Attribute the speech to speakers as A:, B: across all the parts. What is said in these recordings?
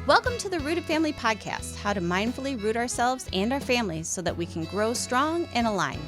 A: Welcome to the Rooted Family Podcast, how to mindfully root ourselves and our families so that we can grow strong and aligned.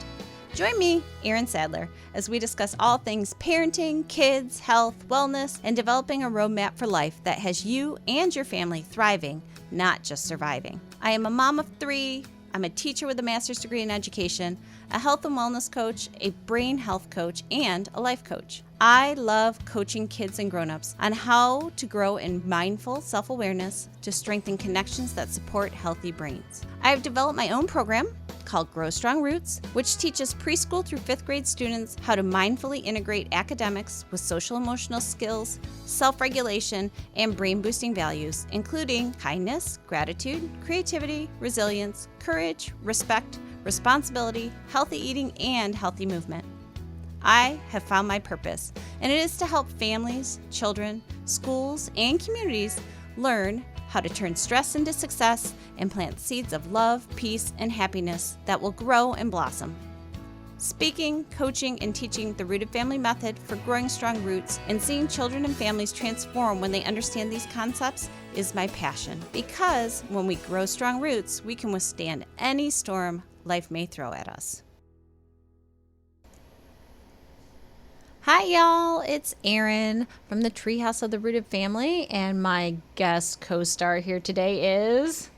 A: Join me, Erin Sadler, as we discuss all things parenting, kids, health, wellness, and developing a roadmap for life that has you and your family thriving, not just surviving. I am a mom of 3. I'm a teacher with a master's degree in education, a health and wellness coach, a brain health coach, and a life coach. I love coaching kids and grown-ups on how to grow in mindful self-awareness to strengthen connections that support healthy brains. I have developed my own program called Grow Strong Roots, which teaches preschool through 5th grade students how to mindfully integrate academics with social-emotional skills, self-regulation, and brain-boosting values, including kindness, gratitude, creativity, resilience, courage, respect, responsibility, healthy eating, and healthy movement. I have found my purpose, and it is to help families, children, schools, and communities learn how to turn stress into success and plant seeds of love, peace, and happiness that will grow and blossom. Speaking, coaching, and teaching the Rooted Family Method for growing strong roots and seeing children and families transform when they understand these concepts is my passion. Because when we grow strong roots, we can withstand any storm life may throw at us. Hi y'all, it's Erin from the Treehouse of the Rooted Family, and my guest co-star here today is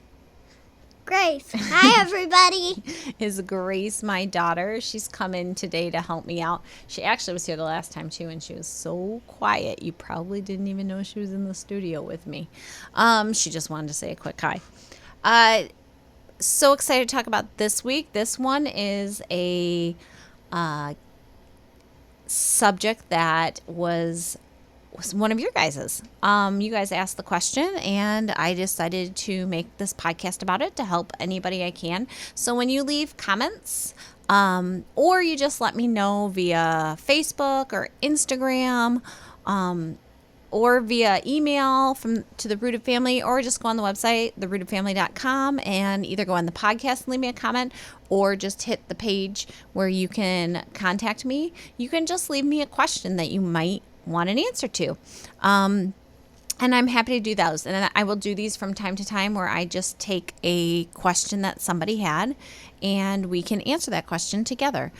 B: Grace. Hi everybody.
A: is Grace, my daughter. She's come in today to help me out. She actually was here the last time too, and she was so quiet. You probably didn't even know she was in the studio with me. She just wanted to say a quick hi. So excited to talk about this week. This one is a subject that was one of your guys's. You guys asked the question, and I decided to make this podcast about it to help anybody I can. So when you leave comments, or you just let me know via Facebook or Instagram, or via email to the Rooted Family, or just go on the website, therootedfamily.com, and either go on the podcast and leave me a comment, or just hit the page where you can contact me. You can just leave me a question that you might want an answer to. And I'm happy to do those. And I will do these from time to time where I just take a question that somebody had and we can answer that question together.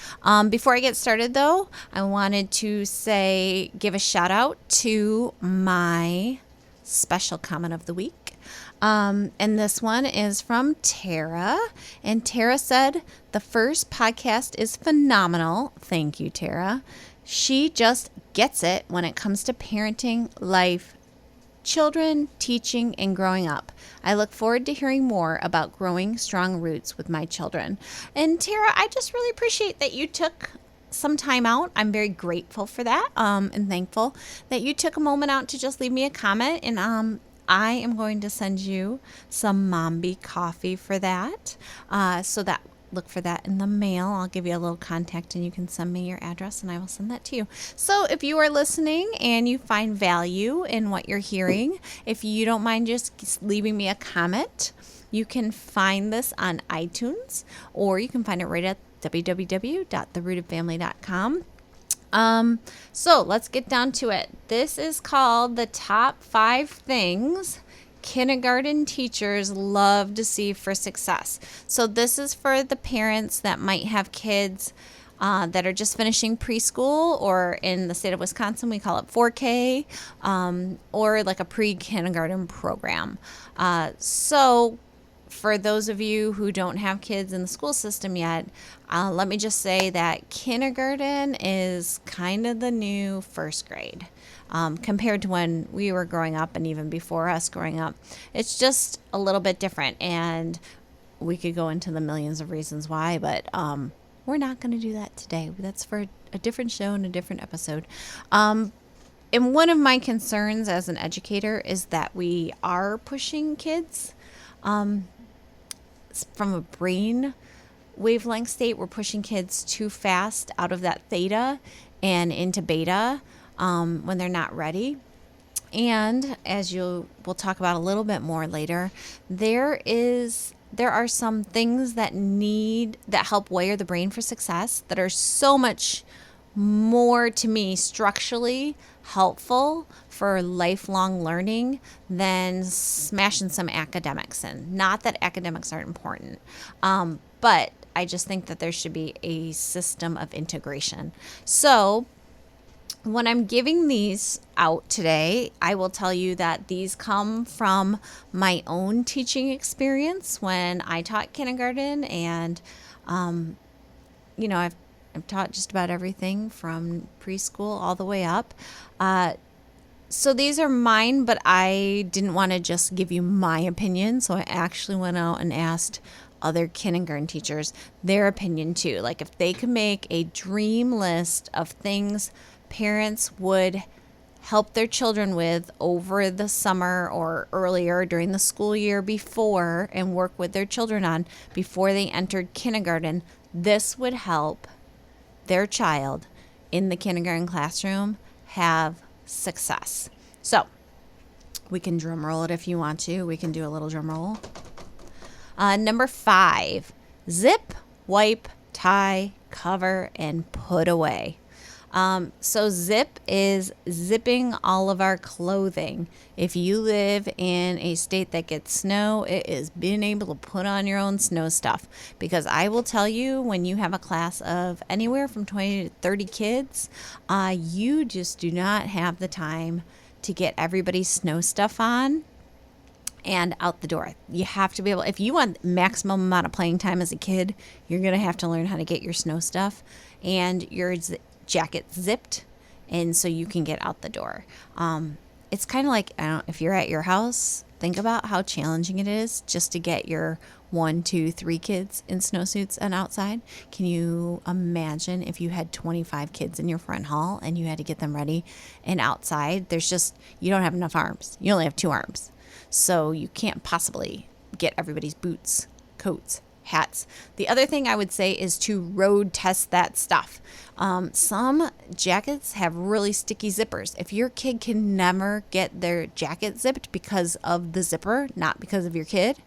A: Before I get started, though, I wanted to give a shout out to my special comment of the week. And this one is from Tara. And Tara said, "The first podcast is phenomenal." Thank you, Tara. She just gets it when it comes to parenting, life, children, teaching, and growing up. I look forward to hearing more about growing strong roots with my children. And Tara, I just really appreciate that you took some time out. I'm very grateful for that, and thankful that you took a moment out to just leave me a comment. And I am going to send you some Mombi coffee for that. Look for that in the mail. I'll give you a little contact and you can send me your address and I will send that to you. So if you are listening and you find value in what you're hearing, if you don't mind just leaving me a comment, you can find this on iTunes, or you can find it right at www.therootedfamily.com. So let's get down to it. This is called the top 5 things kindergarten teachers love to see for success. So this is for the parents that might have kids that are just finishing preschool, or in the state of Wisconsin, we call it 4K, or like a pre-kindergarten program. So for those of you who don't have kids in the school system yet, let me just say that kindergarten is kind of the new first grade. Compared to when we were growing up and even before us growing up. It's just a little bit different, and we could go into the millions of reasons why, but we're not going to do that today. That's for a different show and a different episode. And one of my concerns as an educator is that we are pushing kids from a brain wavelength state. We're pushing kids too fast out of that theta and into beta when they're not ready. And as we'll talk about a little bit more later, there are some things that help wire the brain for success that are so much more to me structurally helpful for lifelong learning than smashing some academics in. Not that academics aren't important, but I just think that there should be a system of integration. So when I'm giving these out today, I will tell you that these come from my own teaching experience when I taught kindergarten. And, I've taught just about everything from preschool all the way up. So these are mine, but I didn't want to just give you my opinion. So I actually went out and asked other kindergarten teachers their opinion too. Like if they could make a dream list of things parents would help their children with over the summer or earlier during the school year before and work with their children on before they entered kindergarten, this would help their child in the kindergarten classroom have success. So we can drum roll it if you want to. We can do a little drum roll. Number 5, zip, wipe, tie, cover, and put away. So zip is zipping all of our clothing. If you live in a state that gets snow, it is being able to put on your own snow stuff. Because I will tell you, when you have a class of anywhere from 20 to 30 kids, you just do not have the time to get everybody's snow stuff on and out the door. You have to be able, if you want maximum amount of playing time as a kid, you're going to have to learn how to get your snow stuff and your jacket zipped, and so you can get out the door. It's kind of like, if you're at your house, think about how challenging it is just to get your 1, 2, 3 kids in snowsuits and outside. Can you imagine if you had 25 kids in your front hall and you had to get them ready and outside? You don't have enough arms. You only have 2 arms. So you can't possibly get everybody's boots, coats, hats. The other thing I would say is to road test that stuff. Some jackets have really sticky zippers. If your kid can never get their jacket zipped because of the zipper, not because of your kid,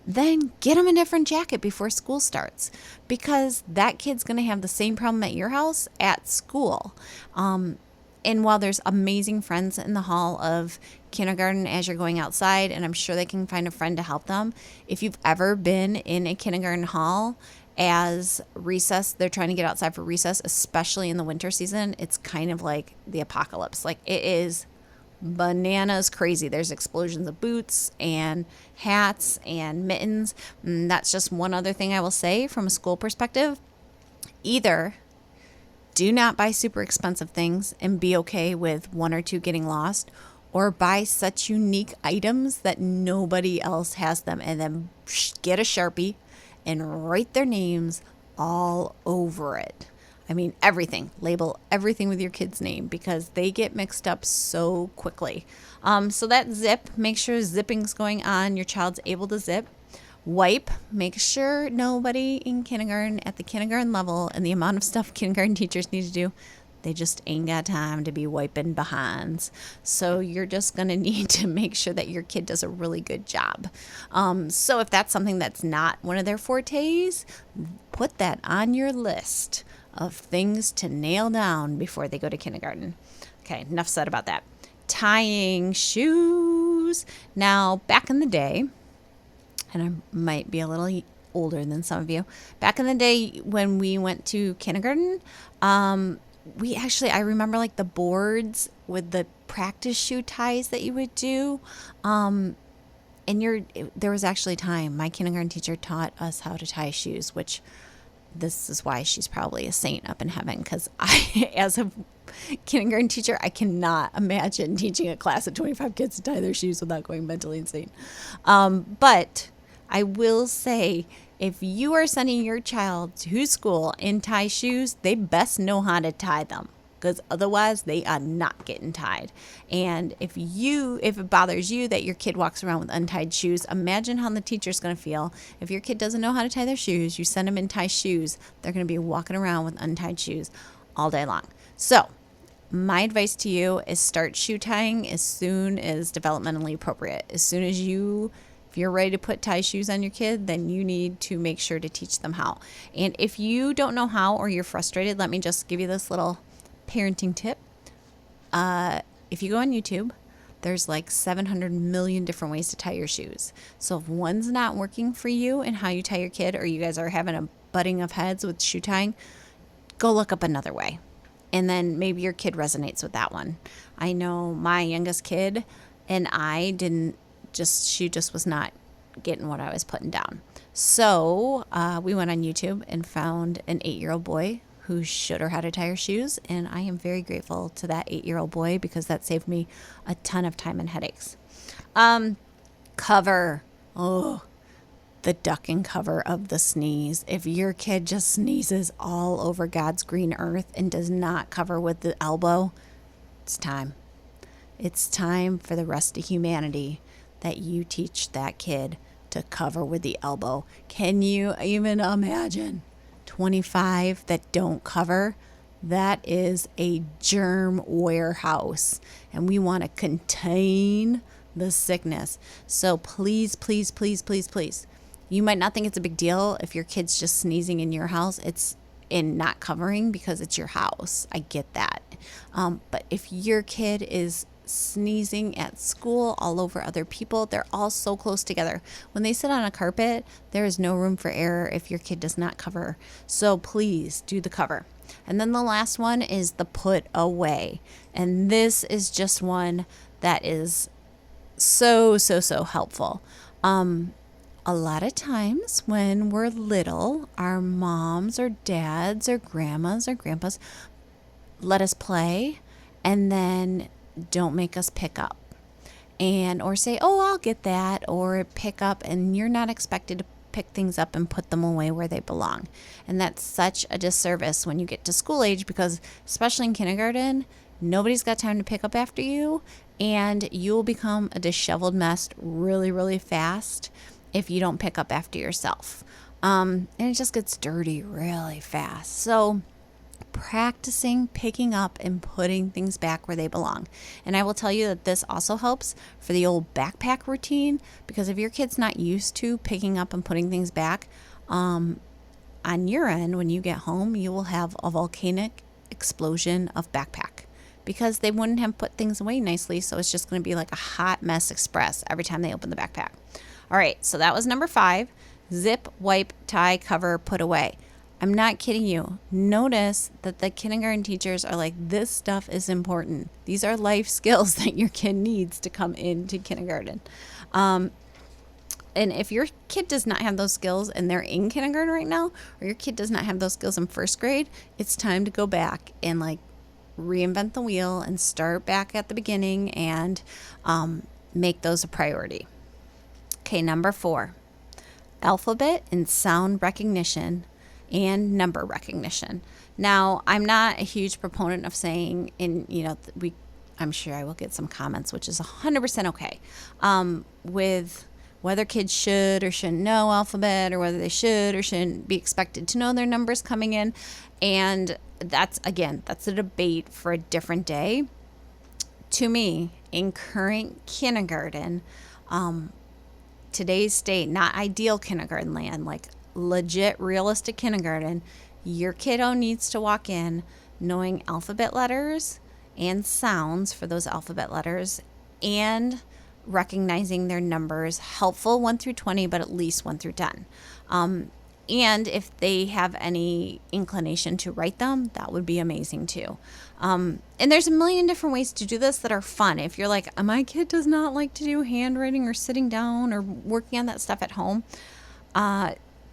A: then get them a different jacket before school starts, because that kid's going to have the same problem at your house at school. And while there's amazing friends in the hall of kindergarten as you're going outside, and I'm sure they can find a friend to help them, if you've ever been in a kindergarten hall as recess, they're trying to get outside for recess, especially in the winter season, it's kind of like the apocalypse. Like, it is bananas crazy. There's explosions of boots and hats and mittens. And that's just one other thing I will say from a school perspective. Either do not buy super expensive things and be okay with 1 or 2 getting lost, or buy such unique items that nobody else has them, and then get a Sharpie and write their names all over it. I mean, everything. Label everything with your kid's name, because they get mixed up so quickly. So that zip, make sure zipping's going on. Your child's able to zip. Wipe, make sure nobody in kindergarten at the kindergarten level, and the amount of stuff kindergarten teachers need to do, they just ain't got time to be wiping behinds. So you're just going to need to make sure that your kid does a really good job. So if that's something that's not one of their fortes, put that on your list of things to nail down before they go to kindergarten. Okay, enough said about that. Tying shoes. Now, back in the day, and I might be a little older than some of you. Back in the day when we went to kindergarten, I remember like the boards with the practice shoe ties that you would do. There was actually time. My kindergarten teacher taught us how to tie shoes, which this is why she's probably a saint up in heaven, because I, as a kindergarten teacher, I cannot imagine teaching a class of 25 kids to tie their shoes without going mentally insane. But I will say, if you are sending your child to school in tie shoes, they best know how to tie them, because otherwise they are not getting tied. And if it bothers you that your kid walks around with untied shoes, imagine how the teacher's going to feel. If your kid doesn't know how to tie their shoes, you send them in tie shoes, they're going to be walking around with untied shoes all day long. So my advice to you is start shoe tying as soon as developmentally appropriate. As soon as if you're ready to put tie shoes on your kid, then you need to make sure to teach them how. And if you don't know how, or you're frustrated, let me just give you this little parenting tip. if you go on YouTube, there's like 700 million different ways to tie your shoes. So if one's not working for you and how you tie your kid, or you guys are having a butting of heads with shoe tying, go look up another way. And then maybe your kid resonates with that one. I know my youngest kid and she just was not getting what I was putting down. So we went on YouTube and found an 8-year-old boy who showed her how to tie her shoes. And I am very grateful to that 8-year-old boy because that saved me a ton of time and headaches. Cover. Oh, the ducking cover of the sneeze. If your kid just sneezes all over God's green earth and does not cover with the elbow, it's time. It's time for the rest of humanity that you teach that kid to cover with the elbow. Can you even imagine 25 that don't cover? That is a germ warehouse, and we want to contain the sickness. So please, please, please, please, please. You might not think it's a big deal if your kid's just sneezing in your house. It's in not covering because it's your house. I get that. But if your kid is sneezing at school all over other people, they're all so close together. When they sit on a carpet, there is no room for error if your kid does not cover. So please do the cover. And then the last one is the put away. And this is just one that is so helpful. A lot of times when we're little, our moms or dads or grandmas or grandpas let us play and then don't make us pick up or say, oh, I'll get that, or pick up, and you're not expected to pick things up and put them away where they belong. And that's such a disservice when you get to school age, because especially in kindergarten, nobody's got time to pick up after you, and you'll become a disheveled mess really fast if you don't pick up after yourself. And it just gets dirty really fast. So practicing picking up and putting things back where they belong. And I will tell you that this also helps for the old backpack routine, because if your kid's not used to picking up and putting things back, on your end, when you get home, you will have a volcanic explosion of backpack, because they wouldn't have put things away nicely. So it's just going to be like a hot mess express every time they open the backpack. All right, so that was number 5. Zip, wipe, tie, cover, put away. I'm not kidding you. Notice that the kindergarten teachers are like, this stuff is important. These are life skills that your kid needs to come into kindergarten. And if your kid does not have those skills and they're in kindergarten right now, or your kid does not have those skills in first grade, it's time to go back and like reinvent the wheel and start back at the beginning and make those a priority. Okay, number 4, alphabet and sound recognition and number recognition. Now, I'm not a huge proponent of saying, I'm sure I will get some comments, which is 100% okay, with whether kids should or shouldn't know alphabet, or whether they should or shouldn't be expected to know their numbers coming in. And that's a debate for a different day. To me, in current kindergarten, today's state, not ideal kindergarten land, like legit realistic kindergarten, your kiddo needs to walk in knowing alphabet letters and sounds for those alphabet letters, and recognizing their numbers, helpful 1 through 20, but at least 1 through 10. And if they have any inclination to write them, that would be amazing too. And there's a million different ways to do this that are fun. If you're like, my kid does not like to do handwriting or sitting down or working on that stuff at home,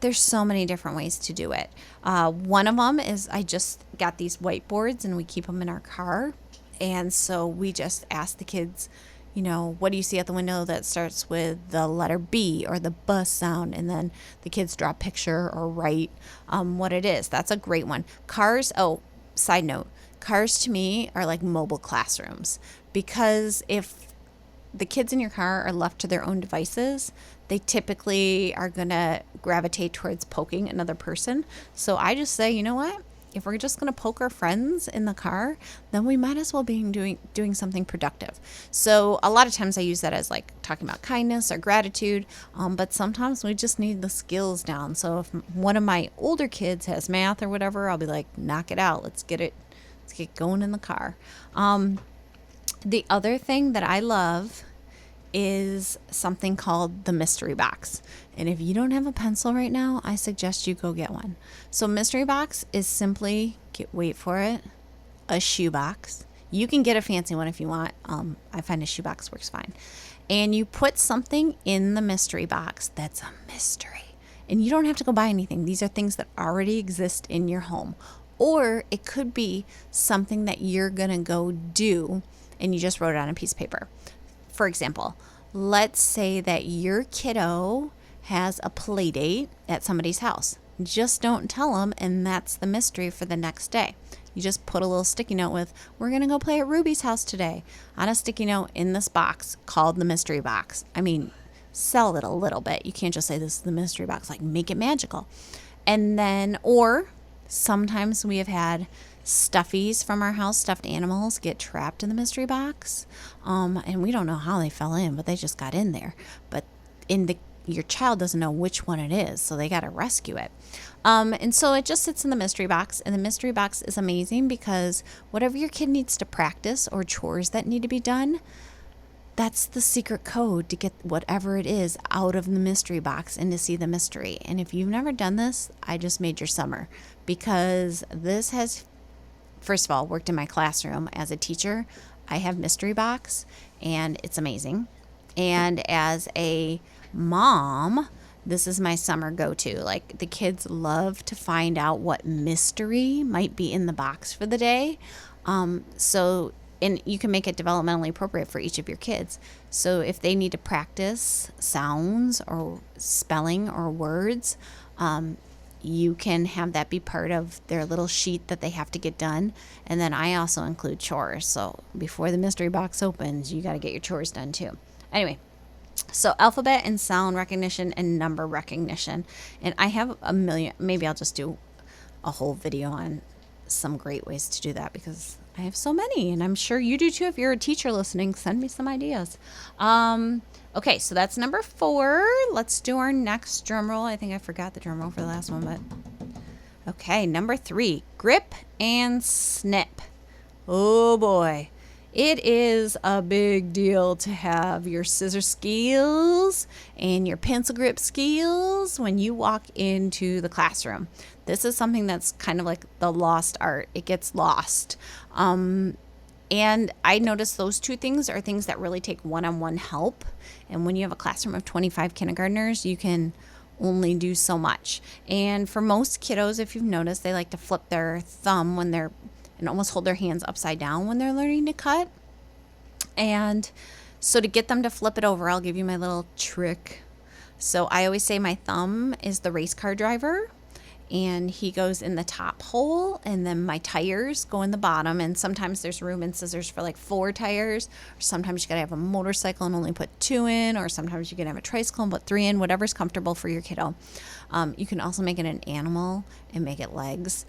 A: there's so many different ways to do it. One of them is, I just got these whiteboards and we keep them in our car. And so we just ask the kids, what do you see at the window that starts with the letter B or the B sound? And then the kids draw a picture or write what it is. That's a great one. Cars. Oh, side note. Cars to me are like mobile classrooms, because if the kids in your car are left to their own devices, they typically are going to gravitate towards poking another person. So I just say, you know what? If we're just going to poke our friends in the car, then we might as well be doing something productive. So a lot of times I use that as like talking about kindness or gratitude, but sometimes we just need the skills down. So if one of my older kids has math or whatever, I'll be like, knock it out. Let's get going in the car. The other thing that I love is something called the mystery box. And if you don't have a pencil right now, I suggest you go get one. So mystery box is simply, wait for it, a shoebox. You can get a fancy one if you want. I find a shoebox works fine. And you put something in the mystery box that's a mystery. And you don't have to go buy anything. These are things that already exist in your home. Or it could be something that you're going to go do and you just wrote it on a piece of paper. For example, let's say that your kiddo has a play date at somebody's house. Just don't tell them, and that's the mystery for the next day. You just put a little sticky note with, we're going to go play at Ruby's house today, on a sticky note in this box called the mystery box. I mean, sell it a little bit. You can't just say this is the mystery box, like make it magical. And then, or sometimes we have had stuffies from our house, stuffed animals, get trapped in the mystery box. And we don't know how they fell in, but they just got in there. But your child doesn't know which one it is, so they got to rescue it. And so it just sits in the mystery box, and the mystery box is amazing because whatever your kid needs to practice or chores that need to be done, that's the secret code to get whatever it is out of the mystery box and to see the mystery. And if you've never done this, I just made your summer, because this has, first of all, worked in my classroom as a teacher. I have mystery box, and it's amazing. And as a mom, this is my summer go-to. Like, the kids love to find out what mystery might be in the box for the day. And you can make it developmentally appropriate for each of your kids. So if they need to practice sounds or spelling or words, you can have that be part of their little sheet that they have to get done. And then I also include chores. So before the mystery box opens, you got to get your chores done too. Anyway, so alphabet and sound recognition and number recognition. And I have a million, maybe I'll just do a whole video on some great ways to do that, because I have so many, and I'm sure you do too. If you're a teacher listening, send me some ideas. Okay, so that's number 4. Let's do our next drum roll. I think I forgot the drum roll for the last one, but okay, number 3, grip and snip. Oh boy. It is a big deal to have your scissor skills and your pencil grip skills when you walk into the classroom. This is something that's kind of like the lost art. It gets lost. And I notice those two things are things that really take one-on-one help. And when you have a classroom of 25 kindergartners, you can only do so much. And for most kiddos, if you've noticed, they like to flip their thumb when they're, and almost hold their hands upside down when they're learning to cut. And so to get them to flip it over, I'll give you my little trick. So I always say my thumb is the race car driver, and he goes in the top hole, and then my tires go in the bottom. And sometimes there's room in scissors for like 4 tires, or sometimes you gotta have a motorcycle and only put 2 in, or sometimes you can have a tricycle and put 3 in, whatever's comfortable for your kiddo. You can also make it an animal and make it legs.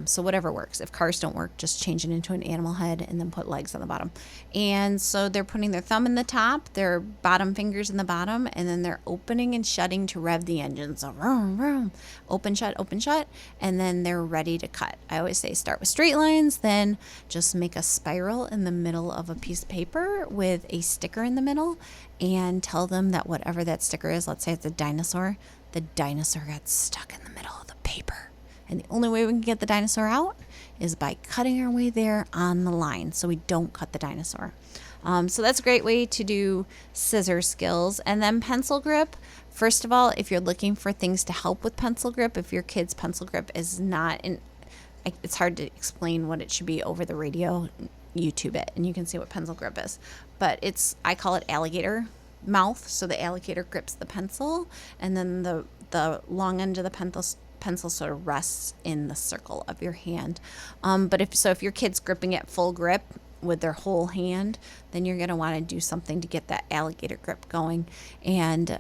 A: So whatever works. If cars don't work, just change it into an animal head and then put legs on the bottom. And so they're putting their thumb in the top, their bottom fingers in the bottom, and then they're opening and shutting to rev the engine. So vroom, vroom, open, shut, and then they're ready to cut. I always say start with straight lines, then just make a spiral in the middle of a piece of paper with a sticker in the middle, and tell them that whatever that sticker is, let's say it's a dinosaur, the dinosaur got stuck in the middle of the paper. And the only way we can get the dinosaur out is by cutting our way there on the line, so we don't cut the dinosaur. So that's a great way to do scissor skills. And then pencil grip. First of all, if you're looking for things to help with pencil grip, if your kid's pencil grip is not in, it's hard to explain what it should be over the radio. YouTube it, and you can see what pencil grip is. But I call it alligator mouth. So the alligator grips the pencil, and then the long end of the pencil sort of rests in the circle of your hand. But if your kid's gripping it full grip with their whole hand, then you're going to want to do something to get that alligator grip going. And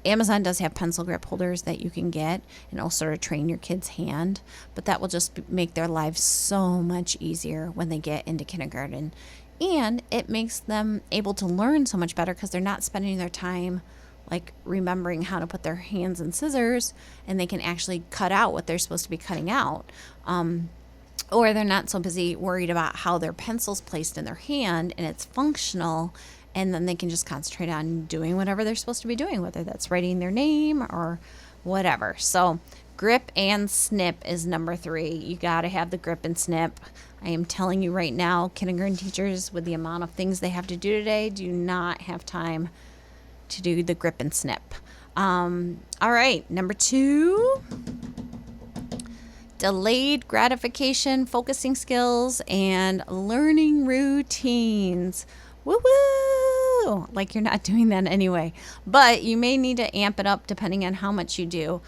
A: Amazon does have pencil grip holders that you can get, and it'll sort of train your kid's hand. But that will just make their lives so much easier when they get into kindergarten. And it makes them able to learn so much better because they're not spending their time like remembering how to put their hands in scissors, and they can actually cut out what they're supposed to be cutting out. or they're not so busy worried about how their pencil's placed in their hand and it's functional, and then they can just concentrate on doing whatever they're supposed to be doing, whether that's writing their name or whatever. So grip and snip is number 3. You got to have the grip and snip. I am telling you right now, kindergarten teachers, with the amount of things they have to do today, do not have time to do the grip and snip. All right, number 2, delayed gratification, focusing skills, and learning routines. Woo-woo! Like you're not doing that anyway. But you may need to amp it up depending on how much you do.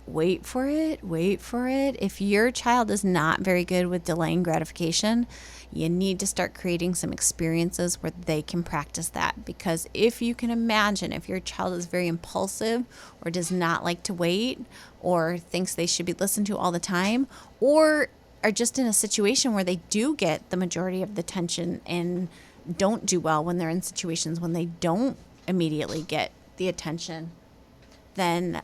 A: Wait for it. If your child is not very good with delaying gratification, you need to start creating some experiences where they can practice that. Because if you can imagine, if your child is very impulsive or does not like to wait or thinks they should be listened to all the time, or are just in a situation where they do get the majority of the attention and don't do well when they're in situations when they don't immediately get the attention, then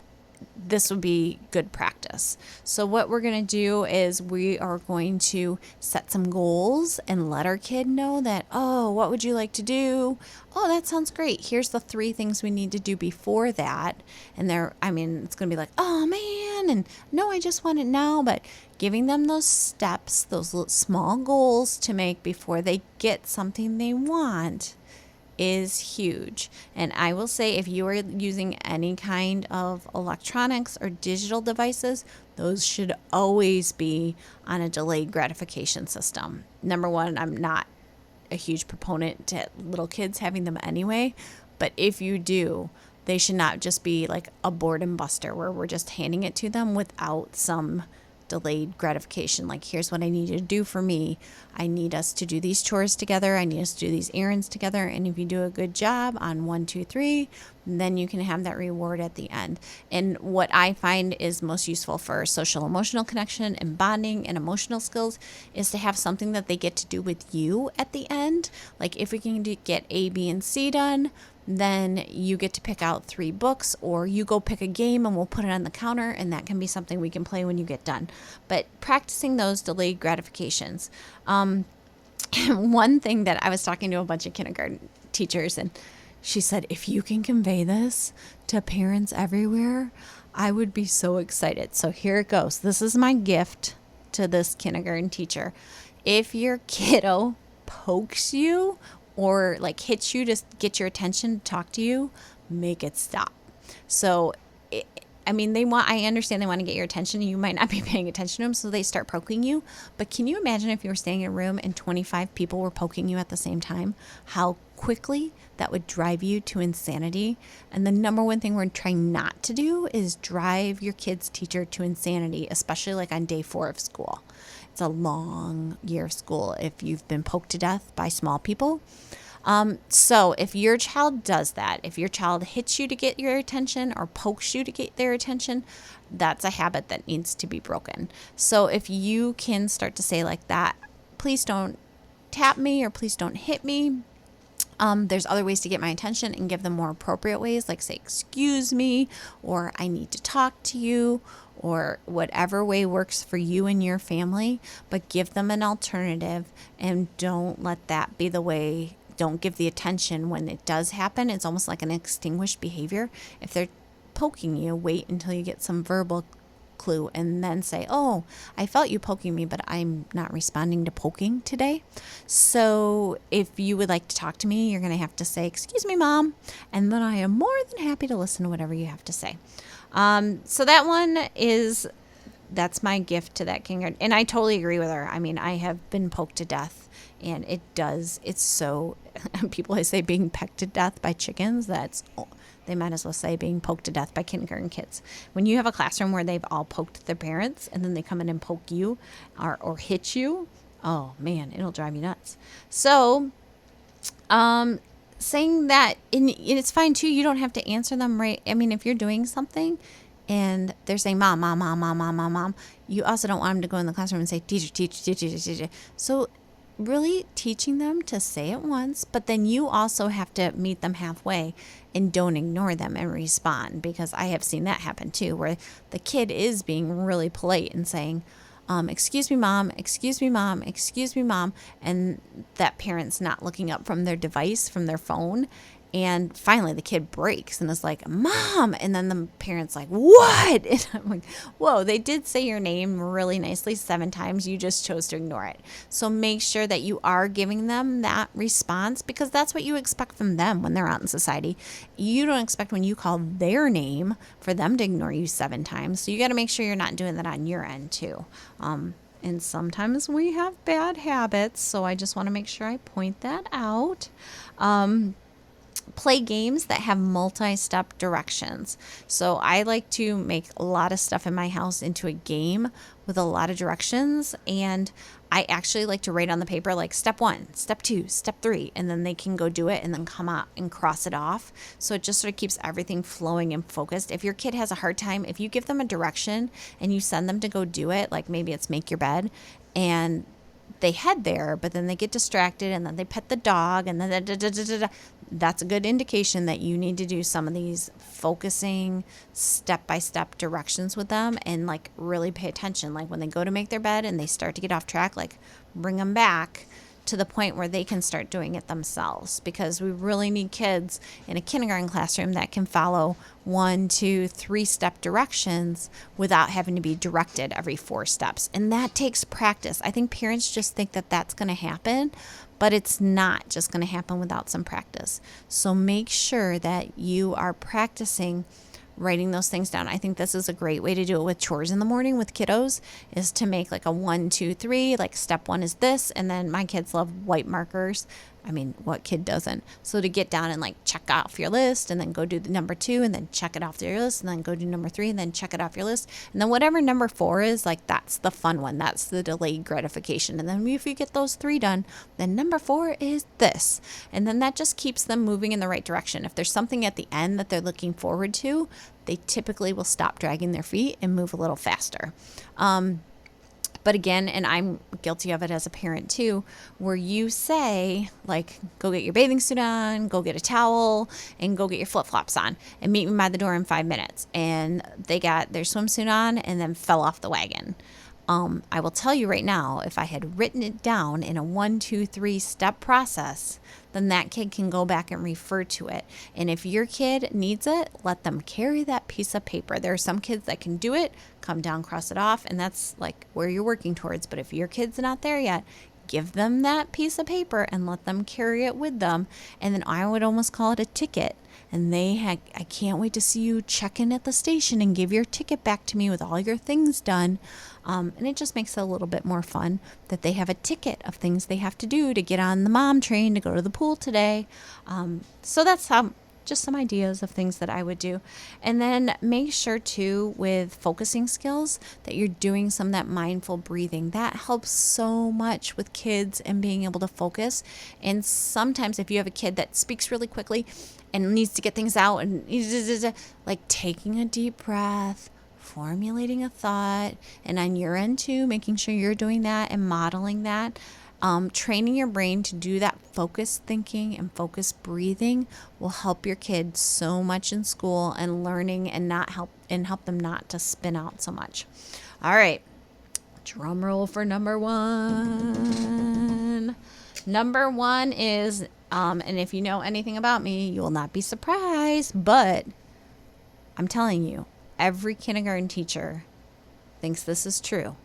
A: this would be good practice. So what we're going to do is we are going to set some goals and let our kid know that, oh, what would you like to do? Oh, that sounds great. Here's the 3 things we need to do before that. And it's going to be like, oh man, and no, I just want it now. But giving them those steps, those little small goals to make before they get something they want is huge. And I will say, if you are using any kind of electronics or digital devices, those should always be on a delayed gratification system. Number 1, I'm not a huge proponent to little kids having them anyway, but if you do, they should not just be like a boredom buster where we're just handing it to them without some delayed gratification. Like, here's what I need you to do for me. I need us to do these chores together. I need us to do these errands together. And if you do a good job on 1, 2, 3, then you can have that reward at the end. And what I find is most useful for social emotional connection and bonding and emotional skills is to have something that they get to do with you at the end. Like, if we can get A, B, and C done, then you get to pick out 3 books, or you go pick a game and we'll put it on the counter, and that can be something we can play when you get done. But practicing those delayed gratifications. One thing that I was talking to a bunch of kindergarten teachers, and she said, if you can convey this to parents everywhere, I would be so excited. So here it goes. This is my gift to this kindergarten teacher. If your kiddo pokes you or like hits you to get your attention, to talk to you, make it stop. So, I understand they want to get your attention. You might not be paying attention to them, so they start poking you. But can you imagine if you were standing in a room and 25 people were poking you at the same time? How quickly that would drive you to insanity. And the number 1 thing we're trying not to do is drive your kid's teacher to insanity, especially like on day 4 of school. It's a long year of school if you've been poked to death by small people. So if your child does that, if your child hits you to get your attention or pokes you to get their attention, that's a habit that needs to be broken. So if you can start to say like that, please don't tap me or please don't hit me. There's other ways to get my attention, and give them more appropriate ways, like say, excuse me, or I need to talk to you, or whatever way works for you and your family, but give them an alternative, and don't let that be the way. Don't give the attention when it does happen. It's almost like an extinguished behavior. If they're poking you, wait until you get some verbal clue and then say, oh, I felt you poking me, but I'm not responding to poking today. So if you would like to talk to me, you're going to have to say, excuse me, Mom. And then I am more than happy to listen to whatever you have to say. So that's my gift to that kindergarten. And I totally agree with her. I have been poked to death, and it's so, people say being pecked to death by chickens, they might as well say being poked to death by kindergarten kids. When you have a classroom where they've all poked their parents and then they come in and poke you or hit you, oh man, it'll drive you nuts. So, saying that, and it's fine too, you don't have to answer them right. If you're doing something and they're saying, Mom, Mom, Mom, Mom, Mom, Mom, Mom, you also don't want them to go in the classroom and say, teacher, teacher, teacher, teacher, teacher. So really teaching them to say it once, but then you also have to meet them halfway and don't ignore them and respond, because I have seen that happen too, where the kid is being really polite and saying, excuse me, mom, excuse me, mom, excuse me, mom. And that parent's not looking up from their device, from their phone. And finally the kid breaks and is like, mom. And then the parent's like, what? And I'm like, whoa, they did say your name really nicely 7 times. You just chose to ignore it. So make sure that you are giving them that response, because that's what you expect from them when they're out in society. You don't expect when you call their name for them to ignore you 7 times. So you got to make sure you're not doing that on your end too. And sometimes we have bad habits. So I just want to make sure I point that out. Play games that have multi-step directions. So I like to make a lot of stuff in my house into a game with a lot of directions, and I actually like to write on the paper like step 1, step 2, step 3, and then they can go do it and then come out and cross it off. So it just sort of keeps everything flowing and focused. If your kid has a hard time, if you give them a direction and you send them to go do it, like maybe it's make your bed, and they head there, but then they get distracted and then they pet the dog and then that's a good indication that you need to do some of these focusing step-by-step directions with them and like really pay attention. Like when they go to make their bed and they start to get off track, like bring them back to the point where they can start doing it themselves, because we really need kids in a kindergarten classroom that can follow 1, 2, 3 step directions without having to be directed every 4 steps. And that takes practice. I think parents just think that that's going to happen, but it's not just going to happen without some practice. So make sure that you are practicing writing those things down. I think this is a great way to do it with chores in the morning with kiddos, is to make like a 1, 2, 3, like step 1 is this. And then my kids love white markers. I mean, what kid doesn't? So to get down and like check off your list and then go do the number 2 and then check it off your list and then go do number 3 and then check it off your list. And then whatever number 4 is, like that's the fun one. That's the delayed gratification. And then if you get those 3 done, then number 4 is this. And then that just keeps them moving in the right direction. If there's something at the end that they're looking forward to, they typically will stop dragging their feet and move a little faster. But again, and I'm guilty of it as a parent too, where you say, like, go get your bathing suit on, go get a towel, and go get your flip-flops on, and meet me by the door in 5 minutes. And they got their swimsuit on and then fell off the wagon. I will tell you right now, if I had written it down in a 1, 2, 3 step process, then that kid can go back and refer to it. And if your kid needs it, let them carry that piece of paper. There are some kids that can do it, come down, cross it off, and that's like where you're working towards. But if your kid's not there yet, give them that piece of paper and let them carry it with them. And then I would almost call it a ticket. And I can't wait to see you check in at the station and give your ticket back to me with all your things done. And it just makes it a little bit more fun that they have a ticket of things they have to do to get on the mom train to go to the pool today. So that's just some ideas of things that I would do. And then make sure too, with focusing skills, that you're doing some of that mindful breathing. That helps so much with kids and being able to focus. And sometimes if you have a kid that speaks really quickly and needs to get things out, and like taking a deep breath, formulating a thought, and on your end too, making sure you're doing that and modeling that. Training your brain to do that focused thinking and focused breathing will help your kids so much in school and learning, and help them not to spin out so much. All right, drum roll for number 1. Number 1 is, and if you know anything about me, you will not be surprised, but I'm telling you, every kindergarten teacher thinks this is true.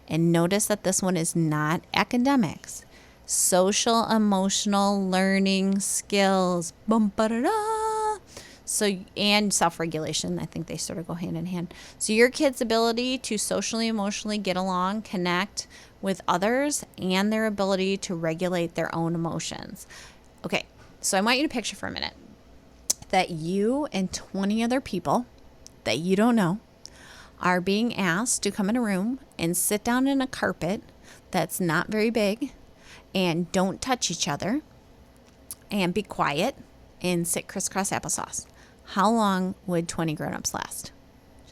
A: And notice that this one is not academics. Social emotional learning skills. Boom, ba-da-da. So, and self-regulation. I think they sort of go hand in hand. So your kid's ability to socially, emotionally get along, connect with others, and their ability to regulate their own emotions. Okay, so I want you to picture for a minute that you and 20 other people that you don't know are being asked to come in a room and sit down in a carpet that's not very big, and don't touch each other, and be quiet, and sit crisscross applesauce. How long would 20 grown-ups last?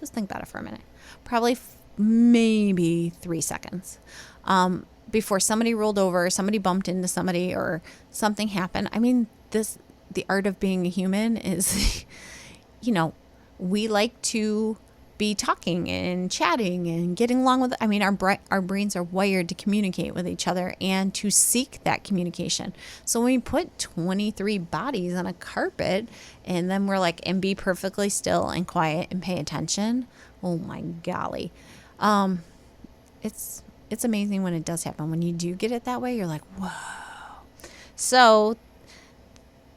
A: Just think about it for a minute. Probably maybe 3 seconds. Before somebody rolled over, somebody bumped into somebody, or something happened. I mean, the art of being a human is, we like to be talking and chatting and getting along with. I mean, our brains are wired to communicate with each other and to seek that communication. So when we put 23 bodies on a carpet and then we're like, and be perfectly still and quiet and pay attention, oh my golly, it's amazing when it does happen. When you do get it that way, you're like, whoa. So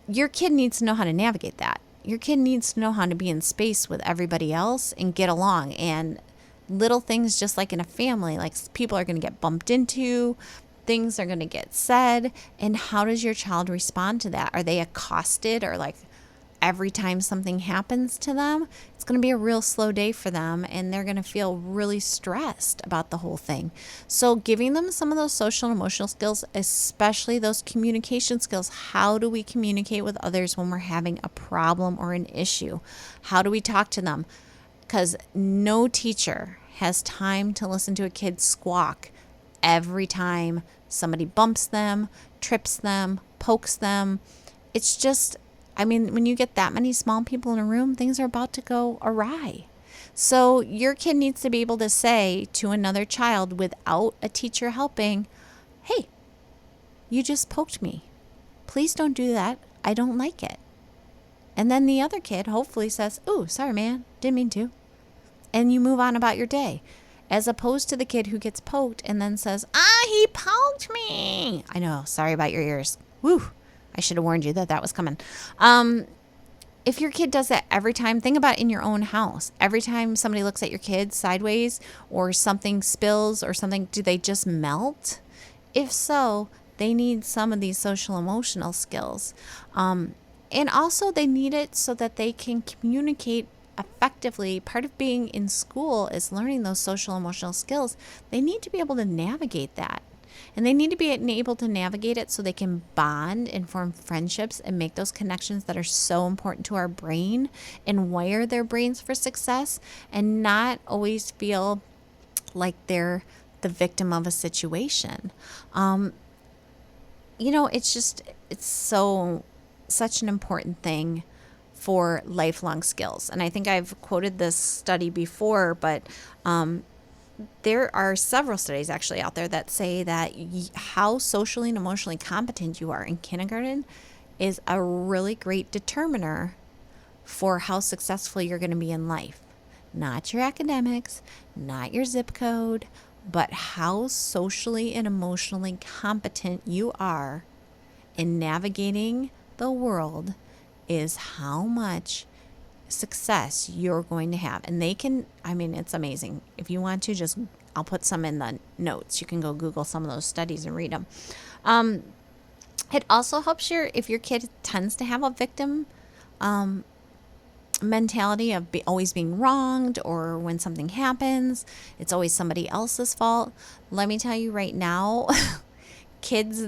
A: your kid needs to know how to navigate that. Your kid needs to know how to be in space with everybody else and get along. And little things, just like in a family, like people are going to get bumped into, things are going to get said. And how does your child respond to that? Are they accosted, or like every time something happens to them, it's going to be a real slow day for them, and they're going to feel really stressed about the whole thing. So giving them some of those social and emotional skills, especially those communication skills. How do we communicate with others when we're having a problem or an issue? How do we talk to them? Because no teacher has time to listen to a kid squawk every time somebody bumps them, trips them, pokes them. It's just, I mean, when you get that many small people in a room, things are about to go awry. So your kid needs to be able to say to another child without a teacher helping, hey, you just poked me. Please don't do that. I don't like it. And then the other kid hopefully says, oh, sorry, man. Didn't mean to. And you move on about your day. As opposed to the kid who gets poked and then says, he poked me. I know. Sorry about your ears. Woo. I should have warned you that was coming. If your kid does that every time, think about it in your own house. Every time somebody looks at your kid sideways or something spills or something, do they just melt? If so, they need some of these social emotional skills. And also they need it so that they can communicate effectively. Part of being in school is learning those social emotional skills. They need to be able to navigate that. And they need to be able to navigate it so they can bond and form friendships and make those connections that are so important to our brain and wire their brains for success, and not always feel like they're the victim of a situation. It's such an important thing for lifelong skills. And I think I've quoted this study before, but there are several studies actually out there that say that how socially and emotionally competent you are in kindergarten is a really great determiner for how successful you're going to be in life. Not your academics, not your zip code, but how socially and emotionally competent you are in navigating the world is how much success you're going to have. And it's amazing. If you want to, I'll put some in the notes. You can go Google some of those studies and read them. It also helps if your kid tends to have a victim mentality of always being wronged, or when something happens, it's always somebody else's fault. Let me tell you right now, kids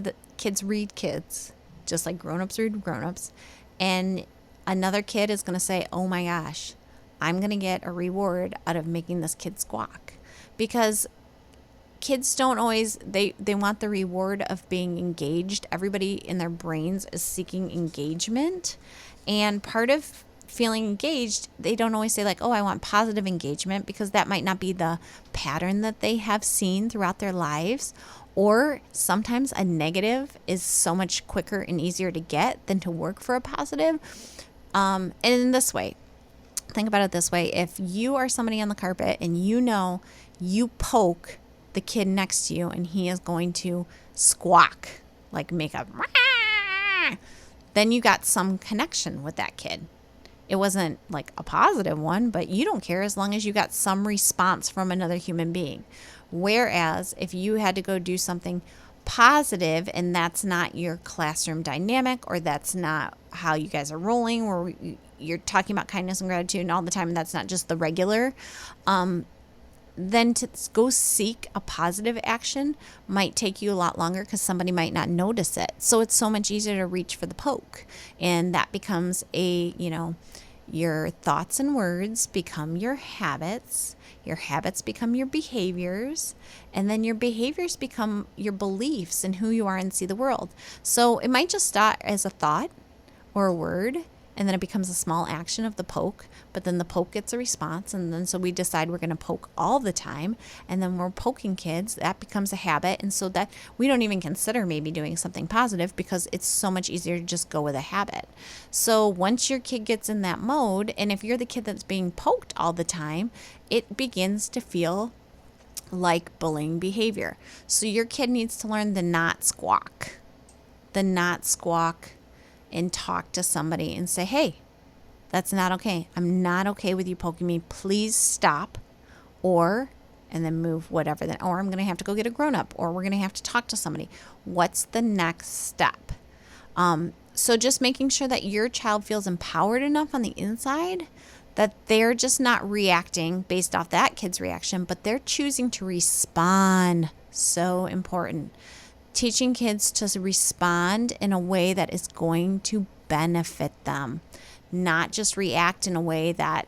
A: read kids, just like grown-ups read grown-ups. And another kid is going to say, oh my gosh, I'm going to get a reward out of making this kid squawk. Because kids don't always, they want the reward of being engaged. Everybody in their brains is seeking engagement. And part of feeling engaged, they don't always say like, oh, I want positive engagement, because that might not be the pattern that they have seen throughout their lives. Or sometimes a negative is so much quicker and easier to get than to work for a positive. And in this way, think about it this way. If you are somebody on the carpet and you poke the kid next to you and he is going to squawk, like make a, then you got some connection with that kid. It wasn't like a positive one, but you don't care as long as you got some response from another human being. Whereas if you had to go do something positive and that's not your classroom dynamic, or that's not how you guys are rolling, or you're talking about kindness and gratitude and all the time, and that's not just the regular, then to go seek a positive action might take you a lot longer because somebody might not notice it. So it's so much easier to reach for the poke. And that becomes your thoughts and words become your habits. Your habits become your behaviors. And then your behaviors become your beliefs and who you are and see the world. So it might just start as a thought or a word. and then it becomes a small action of the poke, but then the poke gets a response, and then so we decide we're going to poke all the time, and then we're poking kids. That becomes a habit, and so that we don't even consider maybe doing something positive because it's so much easier to just go with a habit. So once your kid gets in that mode, and if you're the kid that's being poked all the time, it begins to feel like bullying behavior. So your kid needs to learn the not squawk, and talk to somebody and say, hey, that's not okay. I'm not okay with you poking me. Please stop. And then move whatever. Or I'm going to have to go get a grown up, or we're going to have to talk to somebody. What's the next step? So just making sure that your child feels empowered enough on the inside that they're just not reacting based off that kid's reaction, but they're choosing to respond. So important. Teaching kids to respond in a way that is going to benefit them, not just react in a way that,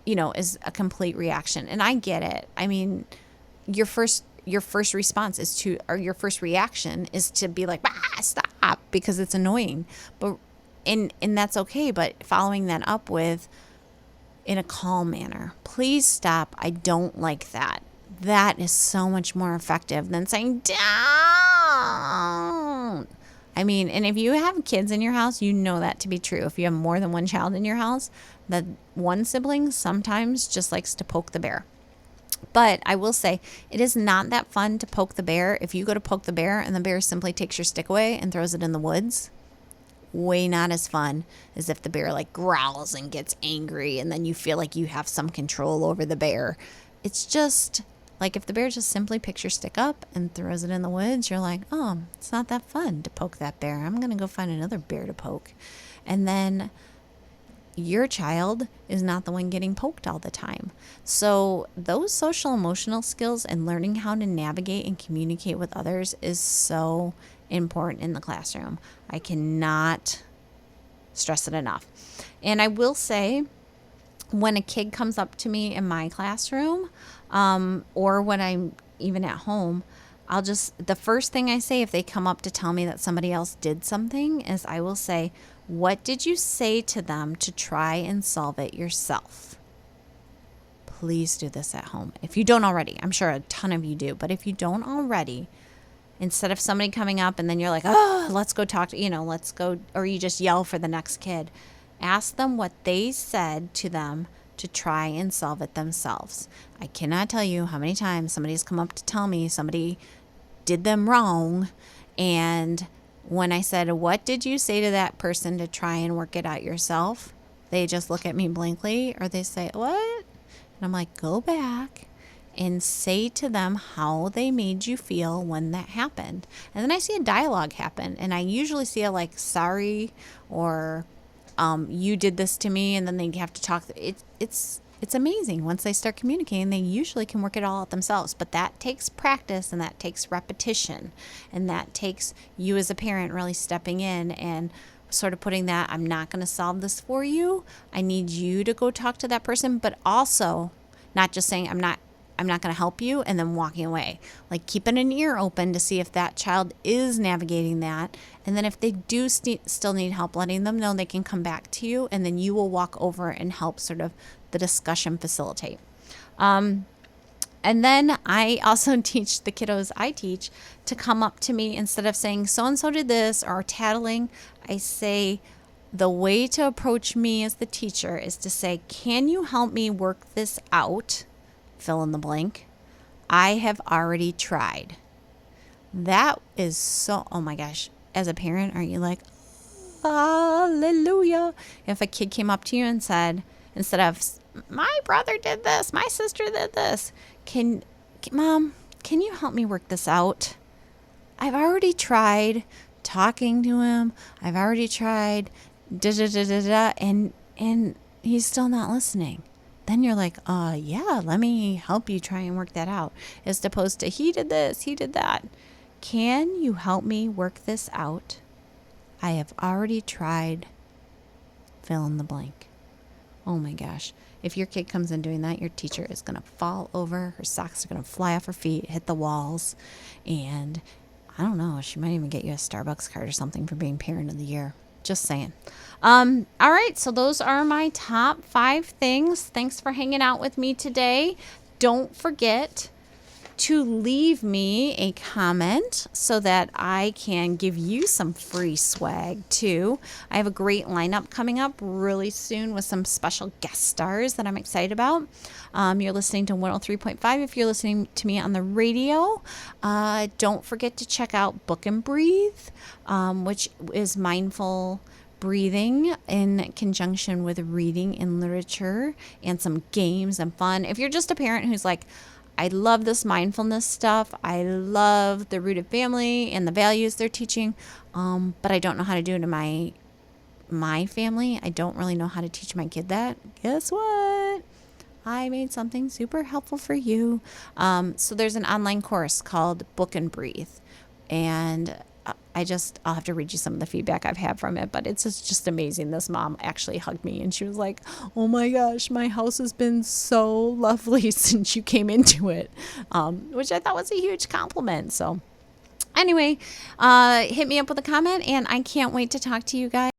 A: is a complete reaction. And I get it. I mean, your first response is your first reaction is to be like, stop, because it's annoying. But and that's okay. But following that up with, in a calm manner, please stop. I don't like that. That is so much more effective than saying, don't. I mean, and if you have kids in your house, you know that to be true. If you have more than one child in your house, that one sibling sometimes just likes to poke the bear. But I will say, it is not that fun to poke the bear. If you go to poke the bear and the bear simply takes your stick away and throws it in the woods, way not as fun as if the bear like growls and gets angry and then you feel like you have some control over the bear. It's just like if the bear just simply picks your stick up and throws it in the woods, you're like, oh, it's not that fun to poke that bear. I'm going to go find another bear to poke. And then your child is not the one getting poked all the time. So those social emotional skills and learning how to navigate and communicate with others is so important in the classroom. I cannot stress it enough. And I will say, when a kid comes up to me in my classroom, or when I'm even at home, the first thing I say if they come up to tell me that somebody else did something is I will say, what did you say to them to try and solve it yourself? Please do this at home. If you don't already, I'm sure a ton of you do, but if you don't already, instead of somebody coming up and then you're like, oh, let's go talk to, let's go, or you just yell for the next kid, ask them what they said to them to try and solve it themselves. I cannot tell you how many times somebody's come up to tell me somebody did them wrong, and when I said, what did you say to that person to try and work it out yourself? They just look at me blankly, or they say, what? And I'm like, go back and say to them how they made you feel when that happened. And then I see a dialogue happen, and I usually see a like, sorry, or you did this to me, and then they have to talk. It's amazing. Once they start communicating, they usually can work it all out themselves. But that takes practice, and that takes repetition, and that takes you as a parent really stepping in and sort of putting that, I'm not going to solve this for you. I need you to go talk to that person, but also not just saying I'm not going to help you and then walking away. Like keeping an ear open to see if that child is navigating that. And then if they do still need help, letting them know they can come back to you, and then you will walk over and help sort of the discussion facilitate. And then I also teach the kiddos I teach to come up to me instead of saying so-and-so did this or tattling. I say the way to approach me as the teacher is to say, can you help me work this out? Fill in the blank. I have already tried. That is so, oh my gosh. As a parent, are you like, hallelujah? If a kid came up to you and said, instead of, my brother did this, my sister did this, Mom, can you help me work this out? I've already tried talking to him. I've already tried and he's still not listening. Then you're like, yeah, let me help you try and work that out. As opposed to, he did this, he did that. Can you help me work this out? I have already tried, fill in the blank. Oh my gosh. If your kid comes in doing that, your teacher is going to fall over. Her socks are going to fly off her feet, hit the walls. And I don't know, she might even get you a Starbucks card or something for being Parent of the Year. Just saying. All right, so those are my top 5 things. Thanks for hanging out with me today. Don't forget to leave me a comment so that I can give you some free swag too. I have a great lineup coming up really soon with some special guest stars that I'm excited about. You're listening to 103.5 if you're listening to me on the radio. Don't forget to check out Book and Breathe, which is mindful breathing in conjunction with reading and literature and some games and fun. If you're just a parent who's like, I love this mindfulness stuff, I love the rooted family and the values they're teaching, but I don't know how to do it in my family. I don't really know how to teach my kid that. Guess what? I made something super helpful for you. So there's an online course called Book and Breathe, and I'll have to read you some of the feedback I've had from it, but it's just amazing. This mom actually hugged me and she was like, oh my gosh, my house has been so lovely since you came into it, which I thought was a huge compliment. So anyway, hit me up with a comment, and I can't wait to talk to you guys.